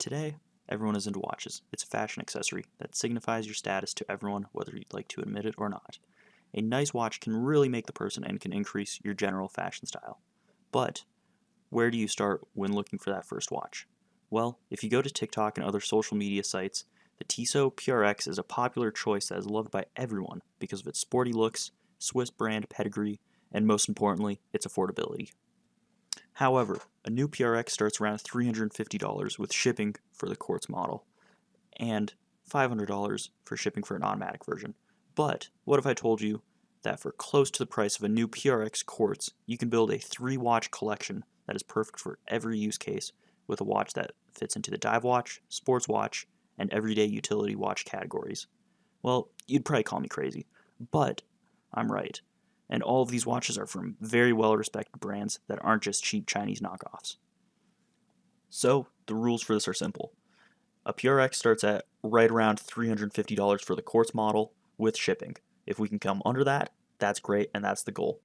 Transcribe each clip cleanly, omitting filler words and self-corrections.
Today, everyone is into watches. It's a fashion accessory that signifies your status to everyone, whether you'd like to admit it or not. A nice watch can really make the person and can increase your general fashion style. But where do you start when looking for that first watch? Well, if you go to TikTok and other social media sites, the Tissot PRX is a popular choice that is loved by everyone because of its sporty looks, Swiss brand pedigree, and most importantly, its affordability. However, a new PRX starts around $350 with shipping for the quartz model, and $500 for shipping for an automatic version. But what if I told you that for close to the price of a new PRX quartz, you can build a 3-watch collection that is perfect for every use case, with a watch that fits into the dive watch, sports watch, and everyday utility watch categories? Well, you'd probably call me crazy, but I'm right. And all of these watches are from very well-respected brands that aren't just cheap Chinese knockoffs. So, the rules for this are simple. A PRX starts at right around $350 for the quartz model with shipping. If we can come under that, that's great, and that's the goal.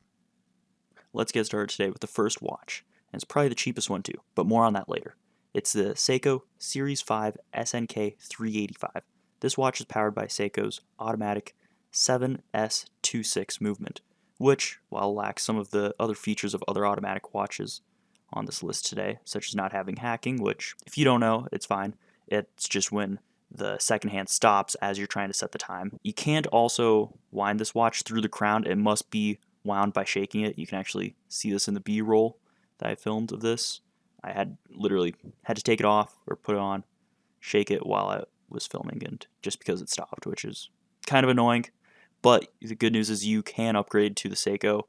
Let's get started today with the first watch, and it's probably the cheapest one too, but more on that later. It's the Seiko Series 5 SNK 385. This watch is powered by Seiko's automatic 7S26 movement, which, while lacks some of the other features of other automatic watches on this list today, such as not having hacking, which, if you don't know, it's fine. It's just when the second hand stops as you're trying to set the time. You can't also wind this watch through the crown. It must be wound by shaking it. You can actually see this in the B-roll that I filmed of this. I had to take it off or put it on, shake it while I was filming, and just because it stopped, which is kind of annoying. But the good news is you can upgrade to the Seiko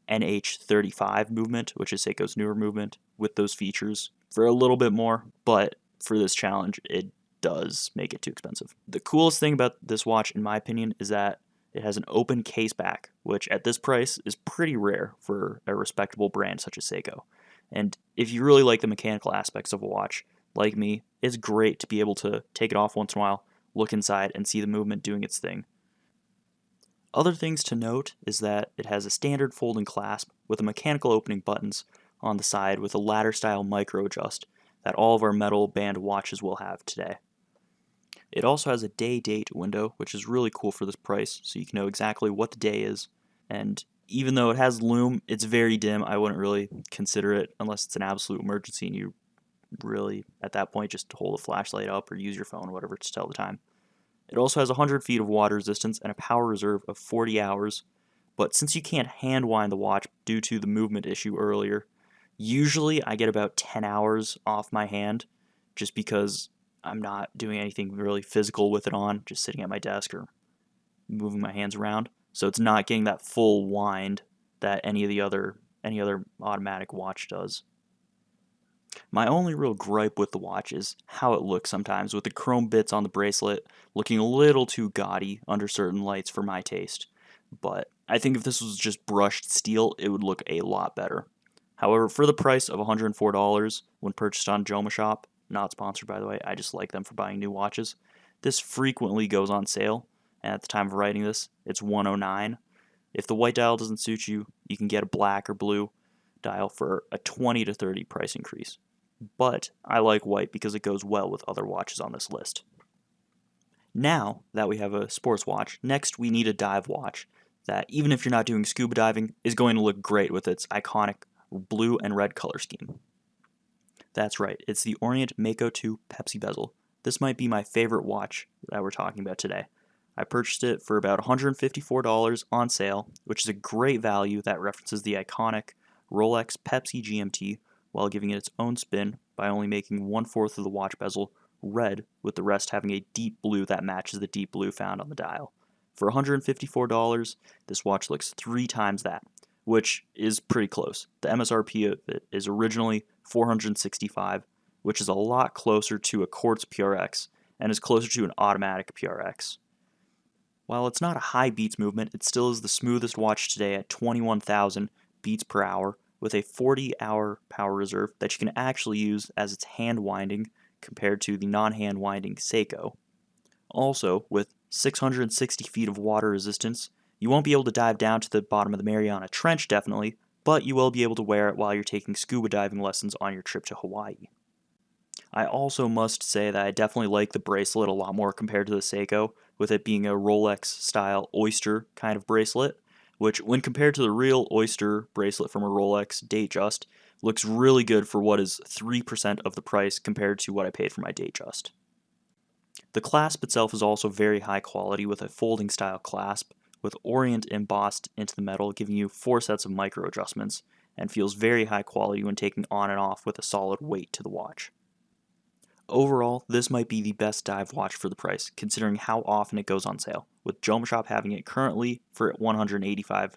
NH35 movement, which is Seiko's newer movement, with those features for a little bit more, but for this challenge, it does make it too expensive. The coolest thing about this watch, in my opinion, is that it has an open case back, which at this price is pretty rare for a respectable brand such as Seiko. And if you really like the mechanical aspects of a watch, like me, it's great to be able to take it off once in a while, look inside, and see the movement doing its thing. Other things to note is that it has a standard folding clasp with a mechanical opening buttons on the side with a ladder style micro adjust that all of our metal band watches will have today. It also has a day-date window, which is really cool for this price, so you can know exactly what the day is. And even though it has lume, it's very dim. I wouldn't really consider it unless it's an absolute emergency and you really, at that point, just hold a flashlight up or use your phone or whatever to tell the time. It also has 100 feet of water resistance and a power reserve of 40 hours, but since you can't hand wind the watch due to the movement issue earlier, usually I get about 10 hours off my hand just because I'm not doing anything really physical with it on, just sitting at my desk or moving my hands around. So it's not getting that full wind that any other automatic watch does. My only real gripe with the watch is how it looks sometimes, with the chrome bits on the bracelet looking a little too gaudy under certain lights for my taste. But I think if this was just brushed steel, it would look a lot better. However, for the price of $104 when purchased on Joma Shop, not sponsored by the way, I just like them for buying new watches, this frequently goes on sale, and at the time of writing this, it's $109. If the white dial doesn't suit you, you can get a black or blue dial for a 20 to 30 price increase. But I like white because it goes well with other watches on this list. Now that we have a sports watch, next we need a dive watch that, even if you're not doing scuba diving, is going to look great with its iconic blue and red color scheme. That's right, it's the Orient Mako 2 Pepsi bezel. This might be my favorite watch that we're talking about today. I purchased it for about $154 on sale, which is a great value that references the iconic Rolex Pepsi GMT while giving it its own spin by only making 1/4 of the watch bezel red, with the rest having a deep blue that matches the deep blue found on the dial. For $154, this watch looks 3 times that, which is pretty close. The MSRP of it is originally $465, which is a lot closer to a quartz PRX and is closer to an automatic PRX. While it's not a high beats movement, it still is the smoothest watch today at 21,000 beats per hour, with a 40-hour power reserve that you can actually use as its hand winding compared to the non-hand winding Seiko. Also, with 660 feet of water resistance, you won't be able to dive down to the bottom of the Mariana Trench definitely, but you will be able to wear it while you're taking scuba diving lessons on your trip to Hawaii. I also must say that I definitely like the bracelet a lot more compared to the Seiko, with it being a Rolex style oyster kind of bracelet, which when compared to the real oyster bracelet from a Rolex Datejust, looks really good for what is 3% of the price compared to what I paid for my Datejust. The clasp itself is also very high quality with a folding style clasp with Orient embossed into the metal, giving you 4 sets of micro adjustments, and feels very high quality when taking on and off with a solid weight to the watch. Overall, this might be the best dive watch for the price, considering how often it goes on sale, with Joma Shop having it currently for $185.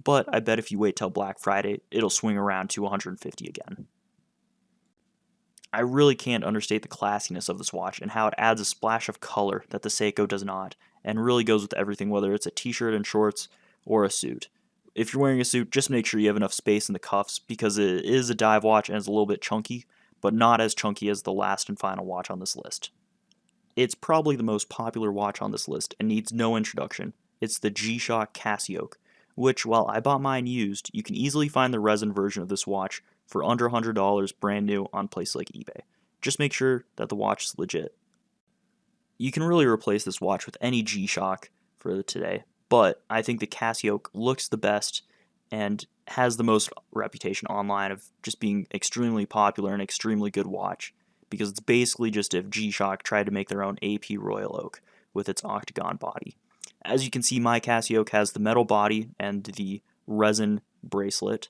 But I bet if you wait till Black Friday, it'll swing around to $150 again. I really can't understate the classiness of this watch and how it adds a splash of color that the Seiko does not, and really goes with everything, whether it's a t-shirt and shorts or a suit. If you're wearing a suit, just make sure you have enough space in the cuffs because it is a dive watch and it's a little bit chunky, but not as chunky as the last and final watch on this list. It's probably the most popular watch on this list and needs no introduction. It's the G-Shock Casio, which, while I bought mine used, you can easily find the resin version of this watch for under $100 brand new on places like eBay. Just make sure that the watch is legit. You can really replace this watch with any G-Shock for today, but I think the Casio looks the best and has the most reputation online of just being extremely popular and extremely good watch, because it's basically just if G-Shock tried to make their own AP Royal Oak with its octagon body. As you can see, my Casio has the metal body and the resin bracelet,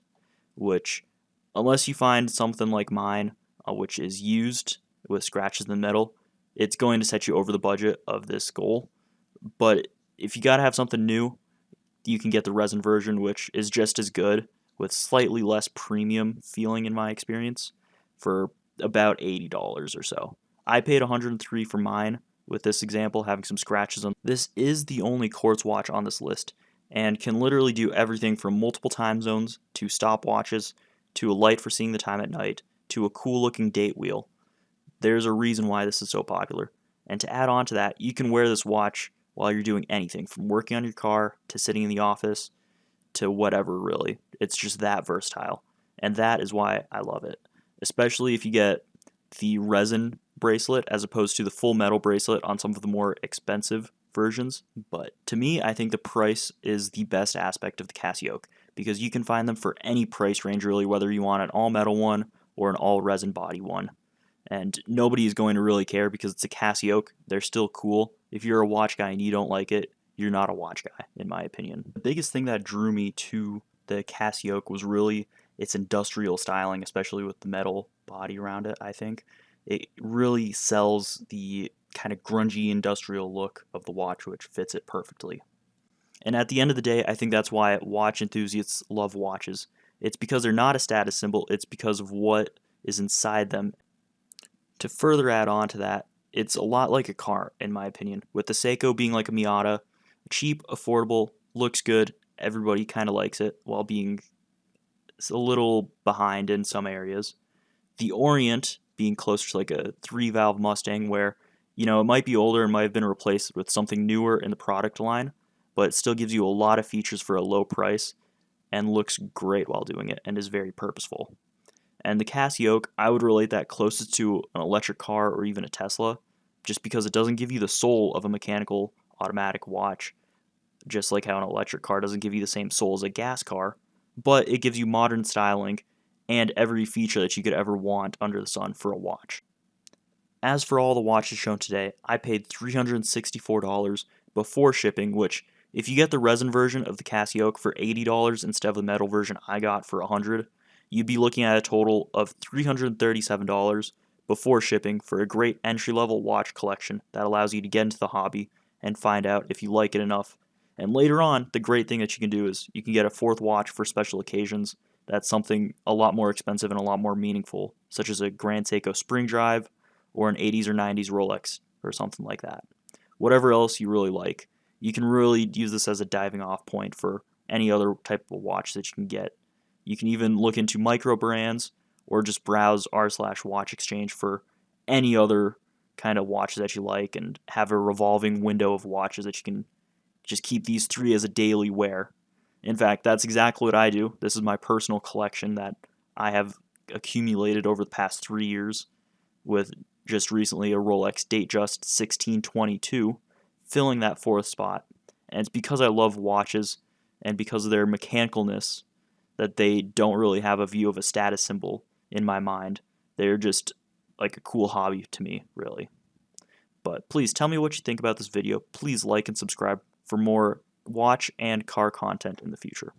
which, unless you find something like mine, which is used with scratches in the metal, it's going to set you over the budget of this goal. But if you gotta have something new, you can get the resin version, which is just as good, with slightly less premium feeling in my experience, for about $80 or so. I paid $103 for mine, with this example having some scratches on. This is the only quartz watch on this list, and can literally do everything from multiple time zones, to stopwatches, to a light for seeing the time at night, to a cool looking date wheel. There's a reason why this is so popular. And to add on to that, you can wear this watch while you're doing anything, from working on your car, to sitting in the office, to whatever really. It's just that versatile. And that is why I love it. Especially if you get the resin bracelet as opposed to the full metal bracelet on some of the more expensive versions. But to me, I think the price is the best aspect of the Casio, because you can find them for any price range really, whether you want an all metal one or an all resin body one. And nobody is going to really care because it's a Casio. They're still cool. If you're a watch guy and you don't like it, you're not a watch guy, in my opinion. The biggest thing that drew me to the Casio was really its industrial styling, especially with the metal body around it, I think. It really sells the kind of grungy industrial look of the watch, which fits it perfectly. And at the end of the day, I think that's why watch enthusiasts love watches. It's because they're not a status symbol, it's because of what is inside them. To further add on to that, it's a lot like a car, in my opinion, with the Seiko being like a Miata, cheap, affordable, looks good, everybody kind of likes it, while being a little behind in some areas. The Orient being closer to like a 3-valve Mustang, where, it might be older and might have been replaced with something newer in the product line, but it still gives you a lot of features for a low price, and looks great while doing it, and is very purposeful. And the Casio, I would relate that closest to an electric car or even a Tesla, just because it doesn't give you the soul of a mechanical automatic watch, just like how an electric car doesn't give you the same soul as a gas car, but it gives you modern styling and every feature that you could ever want under the sun for a watch. As for all the watches shown today, I paid $364 before shipping, which, if you get the resin version of the Casio for $80 instead of the metal version I got for $100, you'd be looking at a total of $337 before shipping for a great entry-level watch collection that allows you to get into the hobby and find out if you like it enough. And later on, the great thing that you can do is you can get a fourth watch for special occasions. That's something a lot more expensive and a lot more meaningful, such as a Grand Seiko Spring Drive or an 80s or 90s Rolex or something like that. Whatever else you really like, you can really use this as a diving off point for any other type of watch that you can get. You can even look into micro brands or just browse r/watch exchange for any other kind of watches that you like, and have a revolving window of watches that you can just keep these 3 as a daily wear. In fact, that's exactly what I do. This is my personal collection that I have accumulated over the past 3 years, with just recently a Rolex Datejust 1622 filling that 4th spot. And it's because I love watches and because of their mechanicalness that they don't really have a view of a status symbol in my mind. They're just like a cool hobby to me, really. But please tell me what you think about this video. Please like and subscribe for more watch and car content in the future.